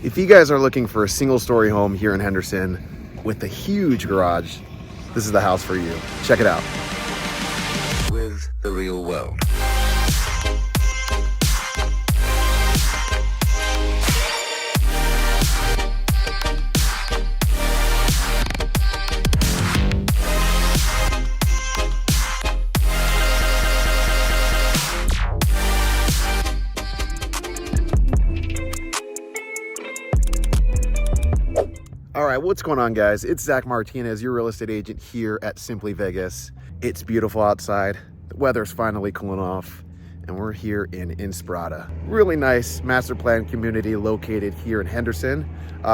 If you guys are looking for a single-story home here in Henderson with a huge garage, this is the house for you. Check it out. With the real world. All right, what's going on, guys? It's Zach Martinez, your real estate agent here at Simply Vegas. It's beautiful outside. The weather's finally cooling off, and we're here in Inspirada. Really nice master plan community located here in Henderson,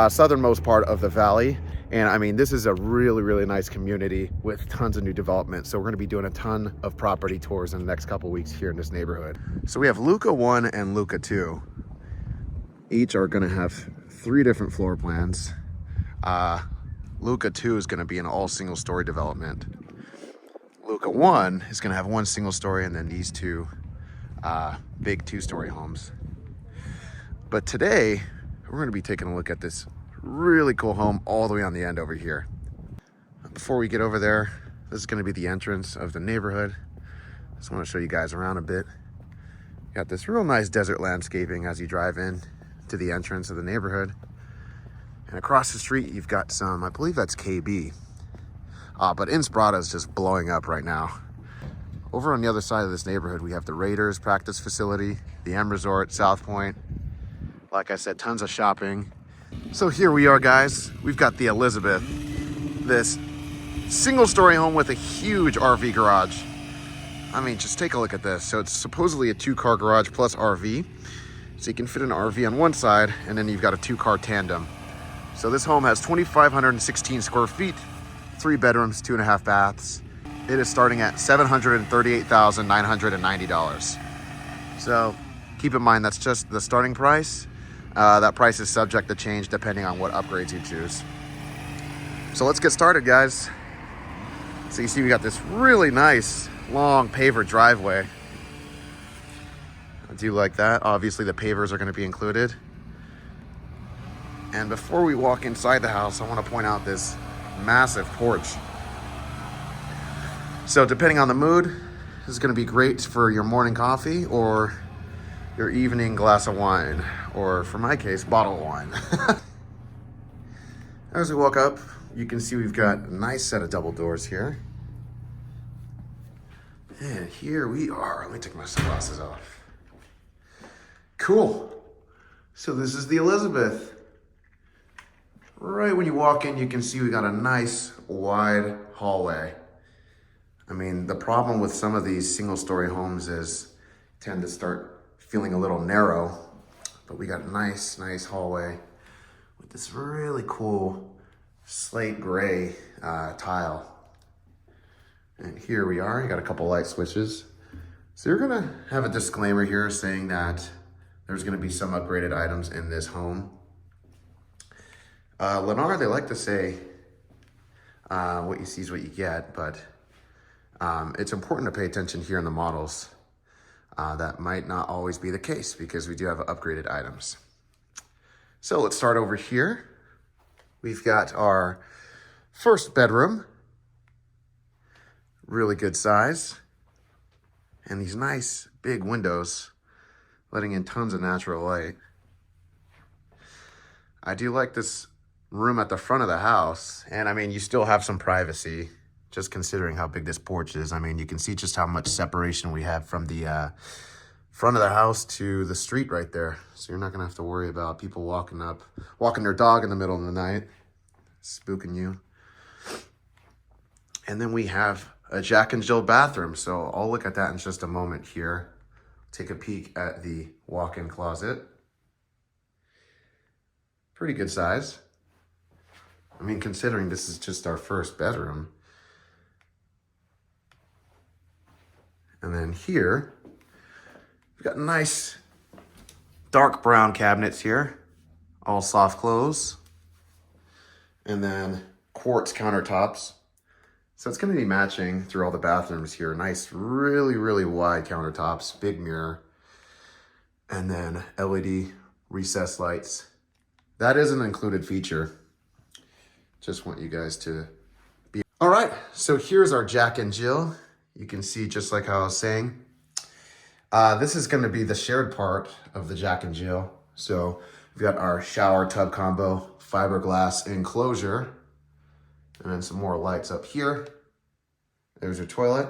southernmost part of the valley. And I mean, this is a really nice community with tons of new development. So we're gonna be doing a ton of property tours in the next couple weeks here in this neighborhood. So we have Luca I and Luca II. Each are gonna have 3 different floor plans. Luca II is going to be an all single story development. Luca I is going to have 1 single story, and then these 2 big 2-story homes. But today we're going to be taking a look at this really cool home all the way on the end over here. Before we get over there, this is going to be the entrance of the neighborhood. Just want to show you guys around a bit. Got this real nice desert landscaping as you drive in to the entrance of the neighborhood. And across the street, you've got some, I believe that's KB. But Inspirada is just blowing up right now. Over on the other side of this neighborhood, we have the Raiders practice facility, the M Resort, South Point. Like I said, tons of shopping. So here we are, guys. We've got the Elizabeth, this single-story home with a huge RV garage. I mean, just take a look at this. So it's supposedly a 2-car garage plus RV. So you can fit an RV on one side, and then you've got a 2-car tandem. So this home has 2,516 square feet, 3 bedrooms, 2.5 baths. It is starting at $738,990. So keep in mind, that's just the starting price. That price is subject to change depending on what upgrades you choose. So let's get started, guys. So you see we got this really nice long paver driveway. I do like that. Obviously the pavers are going to be included. And before we walk inside the house, I want to point out this massive porch. So depending on the mood, this is going to be great for your morning coffee or your evening glass of wine, or for my case, bottle of wine. As we walk up, you can see we've got a nice set of double doors here. And here we are. Let me take my sunglasses off. Cool. So this is the Elizabeth. Right when you walk in, you can see we got a nice wide hallway. I mean, the problem with some of these single-story homes is tend to start feeling a little narrow, but we got a nice hallway with this really cool slate gray tile. And here we are, you got a couple light switches. So you're gonna have a disclaimer here saying that there's gonna be some upgraded items in this home. Lennar, they like to say what you see is what you get, but it's important to pay attention here in the models. That might not always be the case because we do have upgraded items. So let's start over here. We've got our first bedroom, really good size, and these nice big windows letting in tons of natural light. I do like this room at the front of the house, and I mean, you still have some privacy just considering how big this porch is. I mean, you can see just how much separation we have from the front of the house to the street right there. So you're not gonna have to worry about people walking their dog in the middle of the night, spooking you. And then we have a Jack and Jill bathroom. So I'll look at that in just a moment here. Take a peek at the walk-in closet. Pretty good size. I mean, considering this is just our first bedroom. And then here, we've got nice dark brown cabinets here, all soft close. And then quartz countertops. So it's gonna be matching through all the bathrooms here. Nice, really wide countertops, big mirror. And then LED recessed lights That is an included feature. Just want you guys to be. All right, so here's our Jack and Jill. You can see just like how I was saying. This is gonna be the shared part of the Jack and Jill. So we've got our shower tub combo, fiberglass enclosure, and then some more lights up here. There's your toilet.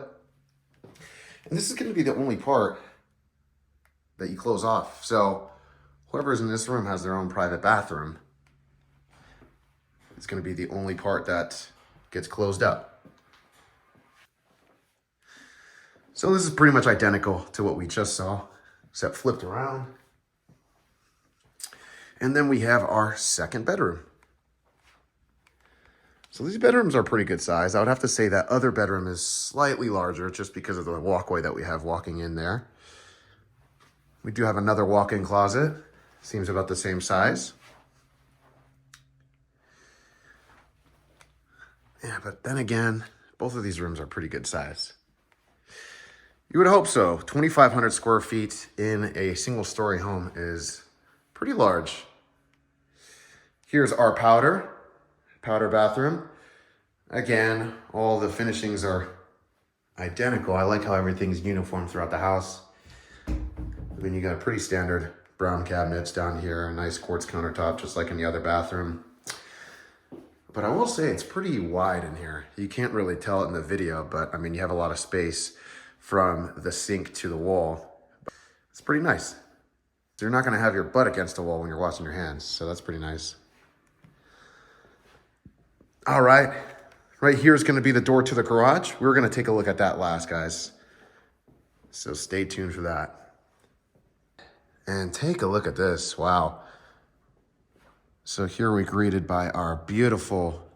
And this is gonna be the only part that you close off. So whoever's in this room has their own private bathroom. It's gonna be the only part that gets closed up. So this is pretty much identical to what we just saw, except flipped around. And then we have our second bedroom. So these bedrooms are pretty good size. I would have to say that other bedroom is slightly larger just because of the walkway that we have walking in there. We do have another walk-in closet. Seems about the same size. Yeah, but then again, both of these rooms are pretty good size. You would hope so. 2,500 square feet in a single story home is pretty large. Here's our powder bathroom. Again, all the finishings are identical. I like how everything's uniform throughout the house. Then you got pretty standard brown cabinets down here, a nice quartz countertop, just like in the other bathroom. But I will say it's pretty wide in here. You can't really tell it in the video, but I mean, you have a lot of space from the sink to the wall. It's pretty nice. So you're not gonna have your butt against the wall when you're washing your hands, so that's pretty nice. All right, right here is gonna be the door to the garage. We're gonna take a look at that last, guys. So stay tuned for that. And take a look at this, wow. So here we're greeted by our beautiful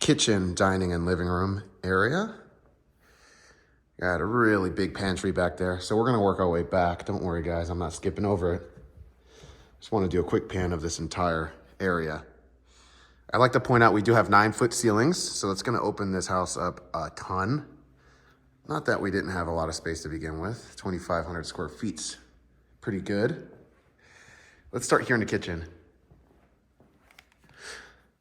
kitchen, dining, and living room area. Got a really big pantry back there. So we're gonna work our way back. Don't worry guys, I'm not skipping over it. Just wanna do a quick pan of this entire area. I'd like to point out we do have 9-foot ceilings, so that's gonna open this house up a ton. Not that we didn't have a lot of space to begin with. 2,500 square feet's pretty good. Let's start here in the kitchen.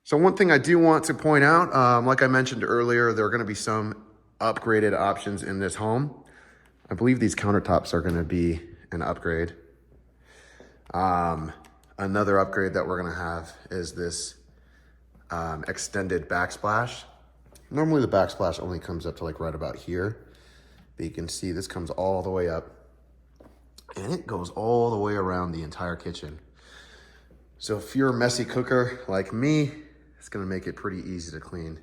So one thing I do want to point out, like I mentioned earlier, there are gonna be some upgraded options in this home. I believe these countertops are gonna be an upgrade. Another upgrade that we're gonna have is this extended backsplash. Normally the backsplash only comes up to like right about here, but you can see this comes all the way up and it goes all the way around the entire kitchen. So if you're a messy cooker like me, it's gonna make it pretty easy to clean.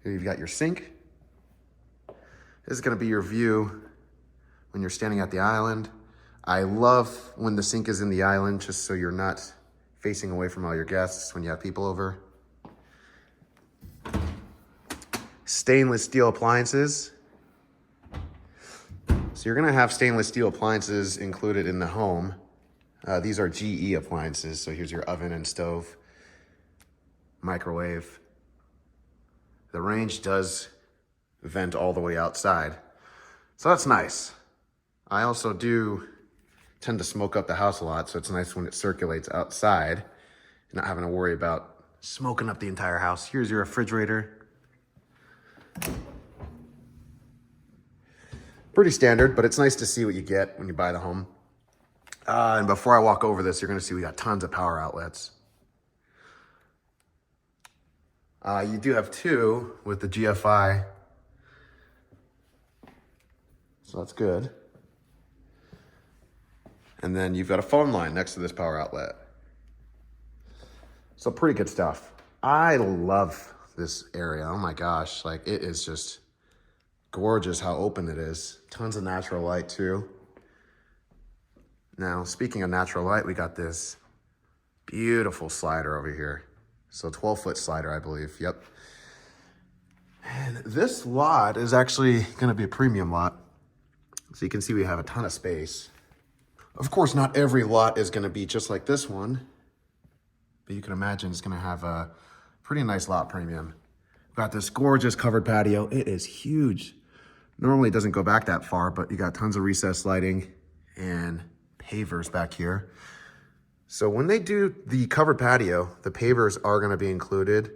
Here you've got your sink. This is gonna be your view when you're standing at the island. I love when the sink is in the island just so you're not facing away from all your guests when you have people over. Stainless steel appliances. So you're gonna have stainless steel appliances included in the home. These are GE appliances. So here's your oven and stove, microwave. The range does vent all the way outside. So that's nice. I also do tend to smoke up the house a lot, so it's nice when it circulates outside, not having to worry about smoking up the entire house. Here's your refrigerator. Pretty standard, but it's nice to see what you get when you buy the home. And before I walk over this, you're gonna see we got tons of power outlets. You do have 2 with the GFI, so that's good. And then you've got a phone line next to this power outlet. So pretty good stuff. I love this area. Oh my gosh, like it is just gorgeous how open it is. Tons of natural light too. Now, speaking of natural light, we got this beautiful slider over here. So 12-foot slider, I believe, yep. And this lot is actually gonna be a premium lot. So you can see we have a ton of space. Of course, not every lot is gonna be just like this one, but you can imagine it's gonna have a pretty nice lot premium. We've got this gorgeous covered patio. It is huge. Normally it doesn't go back that far, but you got tons of recessed lighting and pavers back here. So when they do the covered patio, the pavers are going to be included.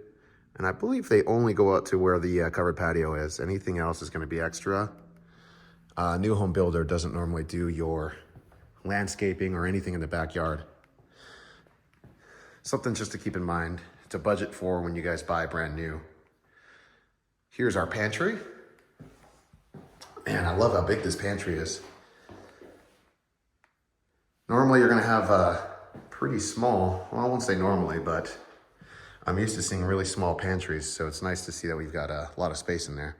And I believe they only go out to where the covered patio is. Anything else is going to be extra. New home builder doesn't normally do your landscaping or anything in the backyard. Something just to keep in mind to budget for when you guys buy brand new. Here's our pantry. Man, I love how big this pantry is. Normally you're going to have a pretty small, well, I won't say normally, but I'm used to seeing really small pantries, so it's nice to see that we've got a lot of space in there.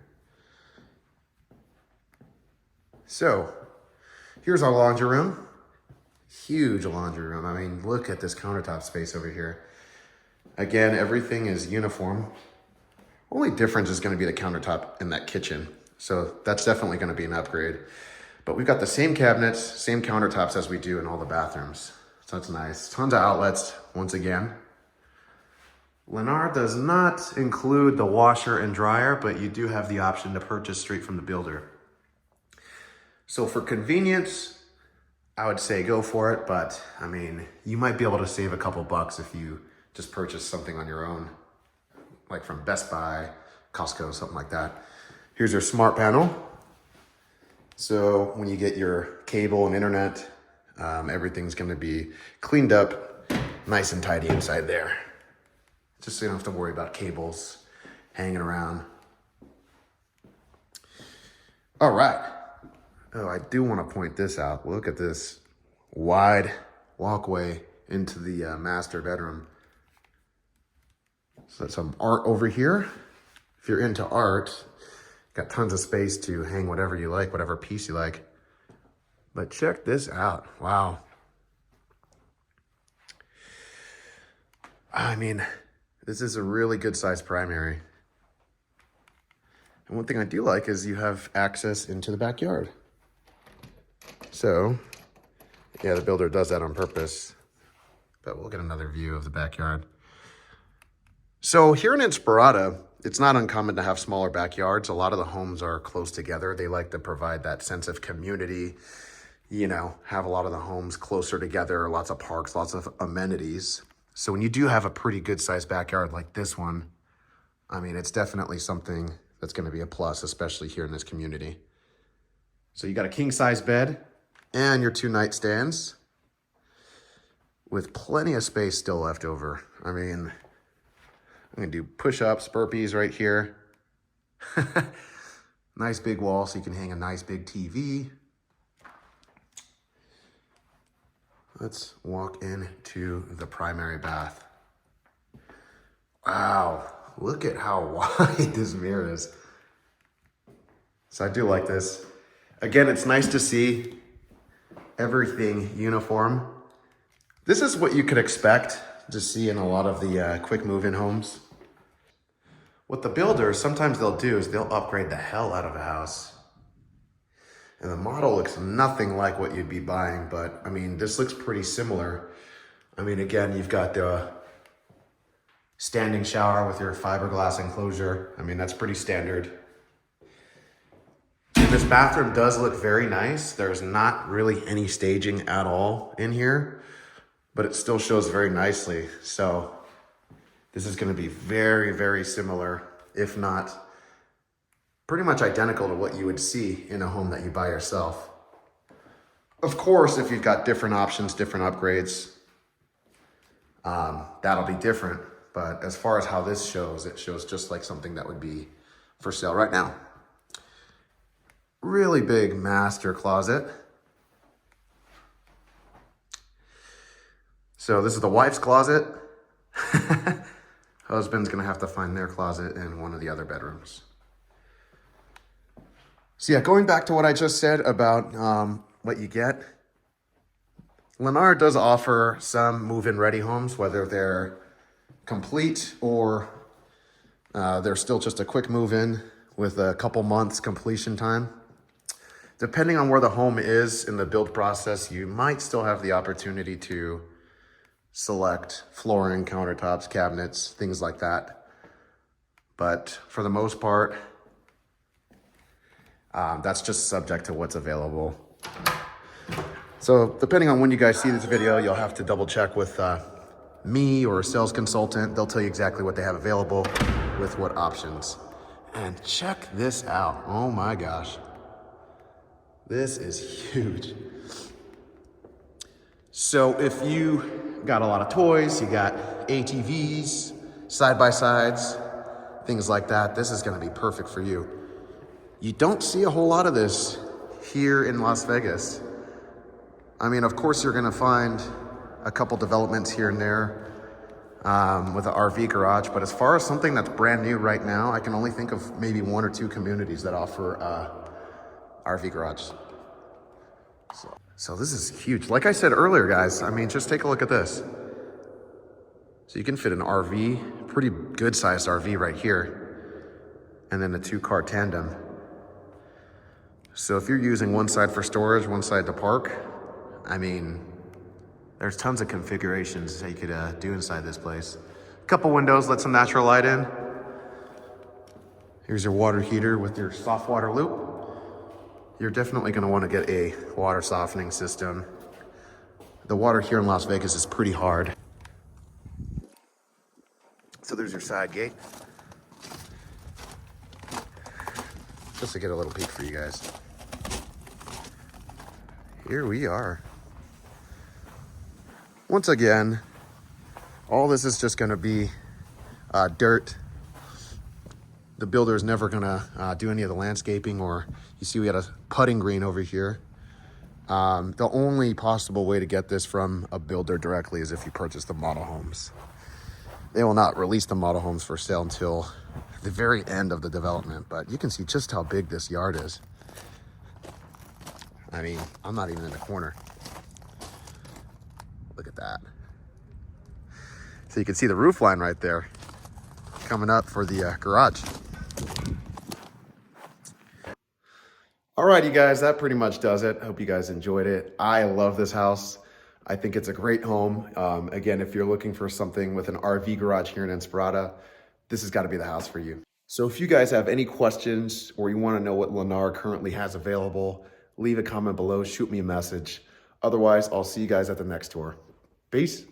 So, here's our laundry room. Huge laundry room. I mean, look at this countertop space over here. Again, everything is uniform. Only difference is going to be the countertop in that kitchen. So that's definitely going to be an upgrade. But we've got the same cabinets, same countertops as we do in all the bathrooms. So that's nice. Tons of outlets, once again. Lennar does not include the washer and dryer, but you do have the option to purchase straight from the builder. So for convenience, I would say go for it, but I mean, you might be able to save a couple bucks if you just purchase something on your own, like from Best Buy, Costco, something like that. Here's your smart panel. So when you get your cable and internet, everything's gonna be cleaned up, nice and tidy inside there. Just so you don't have to worry about cables hanging around. All right. Oh, I do want to point this out. Look at this wide walkway into the master bedroom. So that's some art over here. If you're into art, got tons of space to hang whatever you like, whatever piece you like. But check this out. Wow. I mean, this is a really good sized primary. And one thing I do like is you have access into the backyard. So, yeah, the builder does that on purpose, but we'll get another view of the backyard. So here in Inspirada, it's not uncommon to have smaller backyards. A lot of the homes are close together. They like to provide that sense of community, you know, have a lot of the homes closer together, lots of parks, lots of amenities. So when you do have a pretty good sized backyard like this one, I mean, it's definitely something that's going to be a plus, especially here in this community. So you got a king size bed and your 2 nightstands with plenty of space still left over. I mean, I'm gonna do push-ups, burpees right here. Nice big wall so you can hang a nice big TV. Let's walk into the primary bath. Wow, look at how wide this mirror is. So I do like this. Again, it's nice to see everything uniform. This is what you could expect to see in a lot of the quick move-in homes. What the builders, sometimes they'll do is they'll upgrade the hell out of a house. And the model looks nothing like what you'd be buying, but I mean, this looks pretty similar. I mean, again, you've got the standing shower with your fiberglass enclosure. I mean, that's pretty standard. And this bathroom does look very nice. There's not really any staging at all in here, but it still shows very nicely. So this is going to be very, very similar, if not pretty much identical to what you would see in a home that you buy yourself. Of course, if you've got different options, different upgrades, that'll be different. But as far as how this shows, it shows just like something that would be for sale right now. Really big master closet. So this is the wife's closet. Husband's gonna have to find their closet in one of the other bedrooms. So yeah, going back to what I just said about what you get, Lennar does offer some move-in ready homes, whether they're complete or they're still just a quick move-in with a couple months completion time. Depending on where the home is in the build process, you might still have the opportunity to select flooring, countertops, cabinets, things like that. But for the most part, that's just subject to what's available. So depending on when you guys see this video, you'll have to double check with me or a sales consultant. They'll tell you exactly what they have available with what options. And check this out. Oh my gosh. This is huge. So if you got a lot of toys, you got ATVs, side-by-sides, things like that, this is gonna be perfect for you. You don't see a whole lot of this here in Las Vegas. I mean, of course you're gonna find a couple developments here and there with an RV garage, but as far as something that's brand new right now, I can only think of maybe 1 or 2 communities that offer RV garage. So this is huge. Like I said earlier, guys, I mean, just take a look at this. So you can fit an RV, pretty good sized RV right here, and then a 2-car tandem. So if you're using one side for storage, one side to park, I mean, there's tons of configurations that you could do inside this place. A couple windows, let some natural light in. Here's your water heater with your soft water loop. You're definitely gonna wanna get a water softening system. The water here in Las Vegas is pretty hard. So there's your side gate. Just to get a little peek for you guys. Here we are. Once again, all this is just gonna be dirt. The builder is never gonna do any of the landscaping, or you see we had a putting green over here. The only possible way to get this from a builder directly is if you purchase the model homes. They will not release the model homes for sale until the very end of the development, but you can see just how big this yard is. I mean, I'm not even in the corner. Look at that. So you can see the roof line right there coming up for the garage. All right, you guys, that pretty much does it. Hope you guys enjoyed it. I love this house. I think it's a great home. Again, if you're looking for something with an RV garage here in Inspirada, this has got to be the house for you. So if you guys have any questions or you want to know what Lennar currently has available, leave a comment below, shoot me a message. Otherwise, I'll see you guys at the next tour. Peace.